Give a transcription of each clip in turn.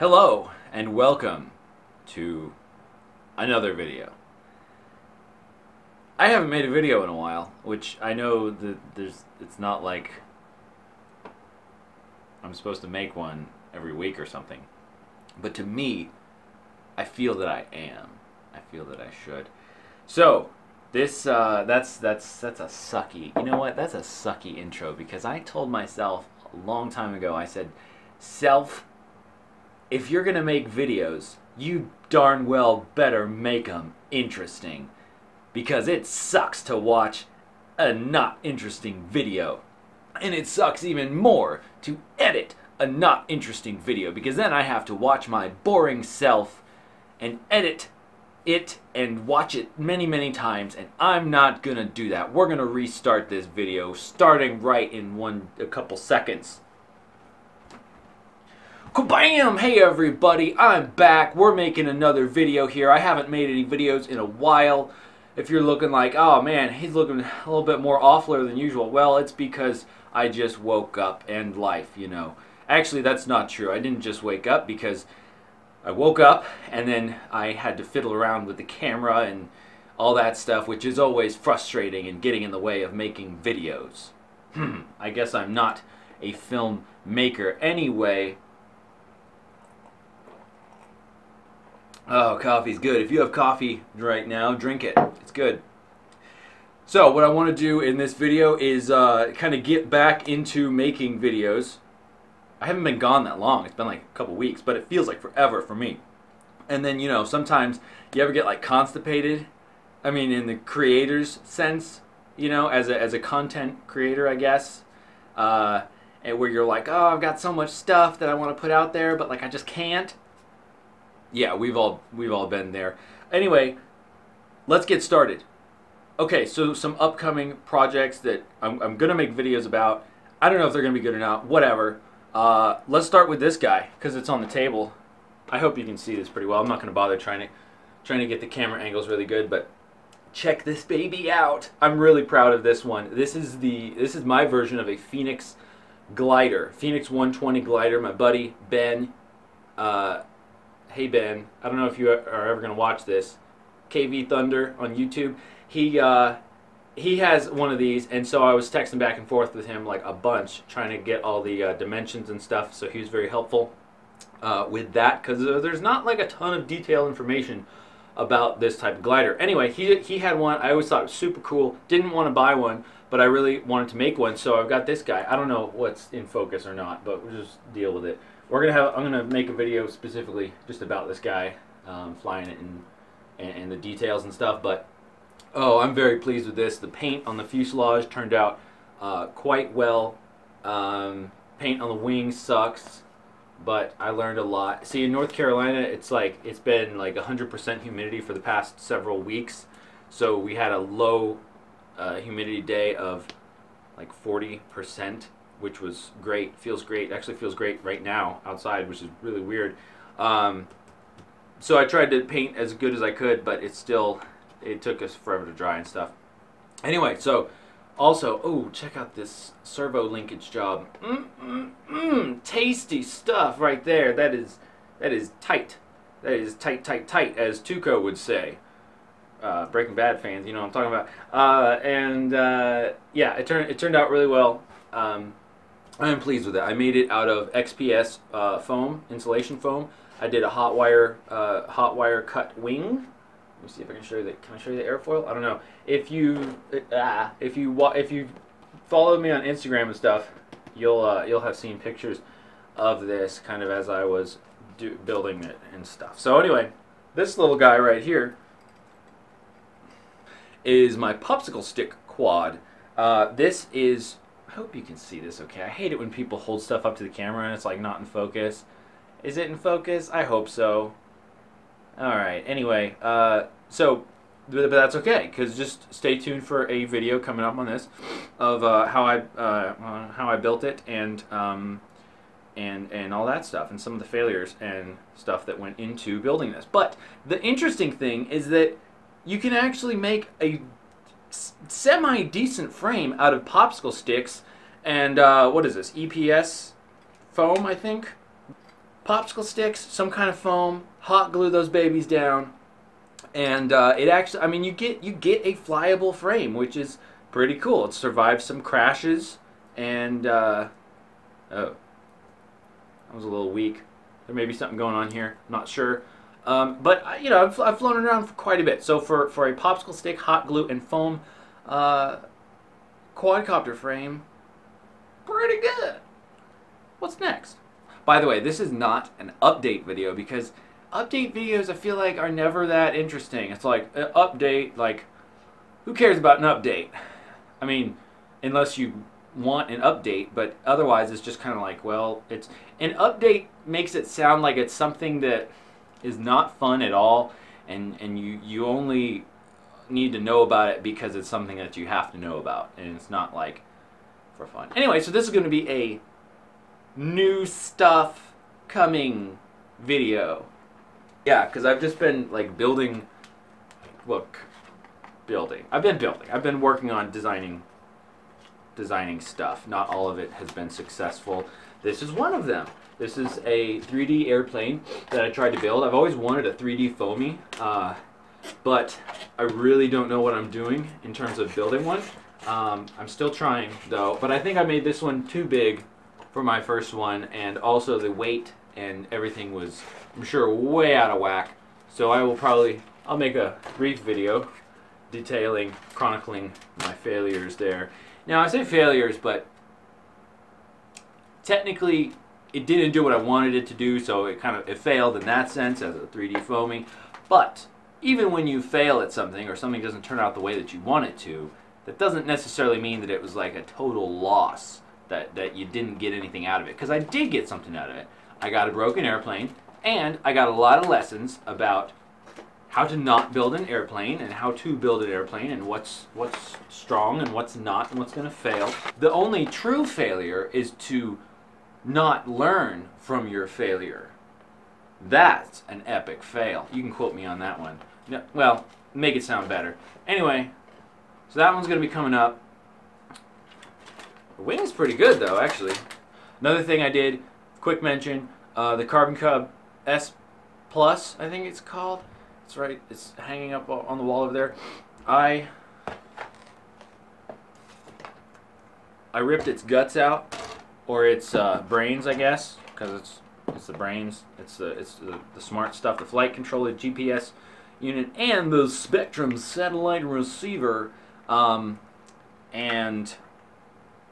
Hello and welcome to another video. I haven't made a video in a while, which I know that it's not like I'm supposed to make one every week or something. But to me, I feel that I am. I feel that I should. So, this that's a sucky. You know what? That's a sucky intro because I told myself a long time ago, I said, "Self, if you're going to make videos, you darn well better make them interesting, because it sucks to watch a not interesting video. And it sucks even more to edit a not interesting video, because then I have to watch my boring self and edit it and watch it many times, and I'm not going to do that. We're going to restart this video starting right in a couple seconds. Kabam! Hey everybody, I'm back. We're making another video here. I haven't made any videos in a while. If you're looking like, oh man, he's looking a little bit more awfuler than usual, well, it's because I just woke up and life, you know. Actually, that's not true. I didn't just wake up, because I woke up and then I had to fiddle around with the camera and all that stuff, which is always frustrating and getting in the way of making videos. I guess I'm not a filmmaker anyway. Oh, coffee's good. If you have coffee right now, drink it. It's good. So, what I want to do in this video is kind of get back into making videos. I haven't been gone that long. It's been like a couple weeks, but it feels like forever for me. And then, you know, sometimes you ever get like constipated? I mean, in the creator's sense, you know, as a content creator, I guess. And where you're like, oh, I've got so much stuff that I want to put out there, but like I just can't. Yeah, we've all been there. Anyway, let's get started. Okay, so some upcoming projects that I'm gonna make videos about. I don't know if they're gonna be good or not. Whatever. Let's start with this guy because it's on the table. I hope you can see this pretty well. I'm not gonna bother trying to get the camera angles really good, but check this baby out. I'm really proud of this one. This is my version of a Fenix glider, Fenix 120 glider. My buddy Ben. Hey Ben, I don't know if you are ever going to watch this, KV Thunder on YouTube. He has one of these, and so I was texting back and forth with him like a bunch, trying to get all the dimensions and stuff, so he was very helpful with that, because there's not like a ton of detailed information about this type of glider. Anyway, he had one. I always thought it was super cool. Didn't want to buy one, but I really wanted to make one, so I've got this guy. I don't know what's in focus or not, but we'll just deal with it. I'm gonna make a video specifically just about this guy, flying it and the details and stuff. But oh, I'm very pleased with this. The paint on the fuselage turned out quite well. Paint on the wings sucks, but I learned a lot. See, in North Carolina, it's been like 100% humidity for the past several weeks. So we had a low humidity day of like 40%. Which was great. Feels great. Actually feels great right now outside, which is really weird. So I tried to paint as good as I could, but it took us forever to dry and stuff. Anyway, so also, oh, check out this servo linkage job. Tasty stuff right there. That is tight. That is tight, as Tuco would say. Breaking Bad fans, you know what I'm talking about. Yeah, it turned out really well. I'm pleased with it. I made it out of XPS foam, insulation foam. I did a hot wire cut wing. Let me see if I can show you that. Can I show you the airfoil? I don't know. If you follow me on Instagram and stuff, you'll have seen pictures of this kind of as I was building it and stuff. So anyway, this little guy right here is my Popsicle stick quad. This is, I hope you can see this okay. I hate it when people hold stuff up to the camera and it's like not in focus. Is it in focus? I hope so. Alright, anyway, but that's okay, because just stay tuned for a video coming up on this of how I built it and all that stuff, and some of the failures and stuff that went into building this. But the interesting thing is that you can actually make a semi-decent frame out of popsicle sticks and what is this, EPS foam, I think. popsicle sticks, some kind of foam, hot glue those babies down, and it actually, I mean, you get a flyable frame, which is pretty cool. It survived some crashes, and oh, that was a little weak. There may be something going on here. I'm not sure. But you know, I've flown it around for quite a bit. So for a popsicle stick, hot glue, and foam quadcopter frame, pretty good. What's next? By the way, this is not an update video, because update videos I feel like are never that interesting. It's like update, like who cares about an update? I mean, unless you want an update, but otherwise it's just kind of like, well, it's an update makes it sound like it's something that is not fun at all, and you only need to know about it because it's something that you have to know about, and it's not like for fun. Anyway, so this is going to be a new stuff coming video. Yeah, because I've just been like building. I've been working on designing stuff. Not all of it has been successful. This is one of them. This is a 3D airplane that I tried to build. I've always wanted a 3D foamy, but I really don't know what I'm doing in terms of building one. I'm still trying though, but I think I made this one too big for my first one, and also the weight and everything was, I'm sure, way out of whack. So I'll make a brief video detailing, chronicling my failures there. Now I say failures, but technically it didn't do what I wanted it to do, so it failed in that sense as a 3D foamy. But even when you fail at something, or something doesn't turn out the way that you want it to, that doesn't necessarily mean that it was like a total loss, that you didn't get anything out of it. Because I did get something out of it. I got a broken airplane, and I got a lot of lessons about how to not build an airplane, and how to build an airplane, and what's strong and what's not, and what's going to fail. The only true failure is to not learn from your failure. That's an epic fail. You can quote me on that one. No, well, make it sound better. Anyway, so that one's going to be coming up. The wing's pretty good though, actually. Another thing I did, quick mention, the Carbon Cub S Plus, I think it's called. It's right, it's hanging up on the wall over there. I ripped its guts out, or its brains, I guess, because it's the brains. It's the smart stuff, the flight controller, GPS unit, and the Spectrum satellite receiver. And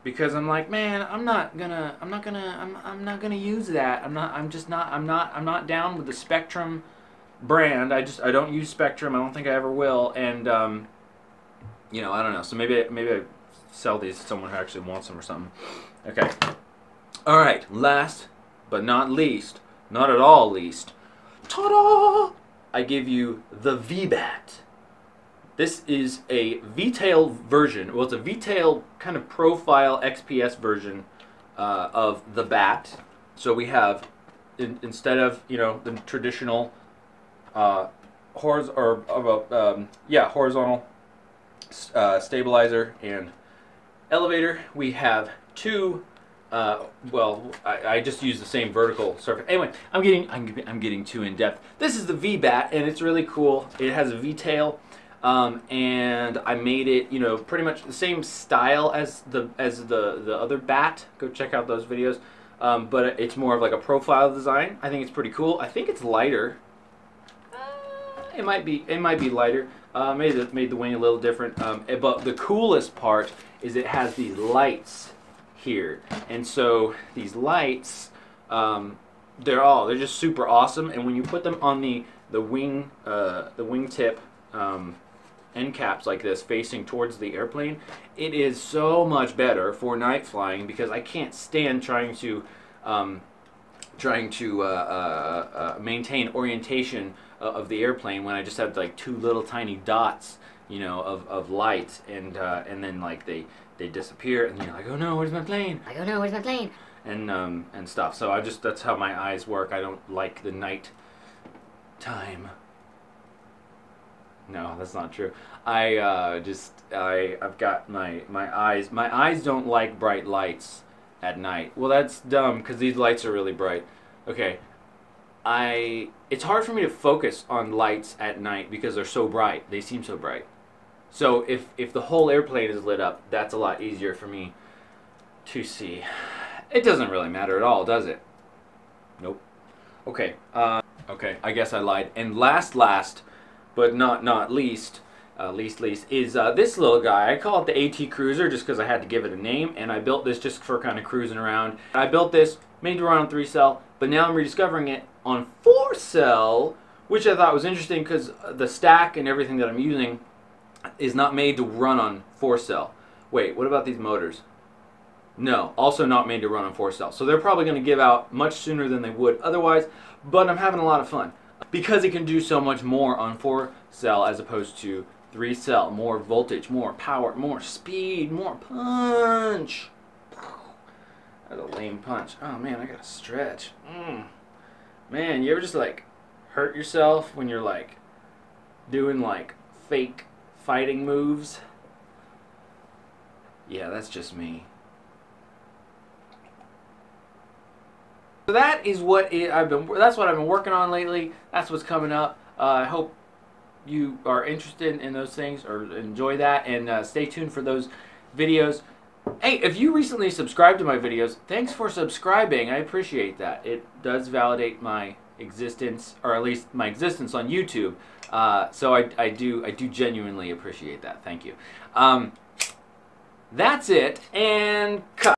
because I'm like, man, I'm not gonna use that. I'm not down with the Spectrum brand. I don't use Spectrum. I don't think I ever will. And you know, I don't know. So maybe I sell these to someone who actually wants them or something. Okay. All right. Last but not least, not at all least, ta-da! I give you the VBAT. This is a Vtail version. Well, it's a Vtail kind of profile XPS version of the bat. So we have, instead of, you know, the traditional horizontal stabilizer and elevator, we have two. Well, I just use the same vertical surface. Anyway, I'm getting too in depth. This is the VBAT, and it's really cool. It has a Vtail. And I made it, you know, pretty much the same style as the other bat. Go check out those videos. But it's more of like a profile design. I think it's pretty cool. I think it's lighter. It might be lighter. Made the wing a little different. But the coolest part is it has these lights here, and so these lights, they're just super awesome. And when you put them on the wingtip end caps like this, facing towards the airplane, it is so much better for night flying, because I can't stand trying to maintain orientation of the airplane when I just have like two little tiny dots, you know, of light, and then like they disappear, and you're like, oh no, where's my plane? Like, oh no, where's my plane? And stuff. So that's how my eyes work. I don't like the night time. No, that's not true. I've got my eyes don't like bright lights at night. Well, that's dumb, because these lights are really bright. Okay, it's hard for me to focus on lights at night because they're so bright. They seem so bright. So if the whole airplane is lit up, that's a lot easier for me to see. It doesn't really matter at all, does it? Nope. Okay. Okay, I guess I lied. And last, but not least, least is this little guy. I call it the AT Cruiser just because I had to give it a name, and I built this just for kind of cruising around. I built this, made to run on 3-cell, but now I'm rediscovering it on 4-cell, which I thought was interesting because the stack and everything that I'm using is not made to run on 4-cell. Wait, what about these motors? No, also not made to run on 4-cell. So they're probably going to give out much sooner than they would otherwise, but I'm having a lot of fun because it can do so much more on 4-cell as opposed to 3-cell. More voltage, more power, more speed, more punch. That's a lame punch. Oh man, I gotta stretch. Man, you ever just like hurt yourself when you're like doing like fake fighting moves? Yeah, that's just me. So that is what that's what I've been working on lately. That's what's coming up. I hope you are interested in those things or enjoy that, and stay tuned for those videos. Hey, if you recently subscribed to my videos, thanks for subscribing. I appreciate that. It does validate my existence, or at least my existence on YouTube. So I do genuinely appreciate that. Thank you. That's it, and cut.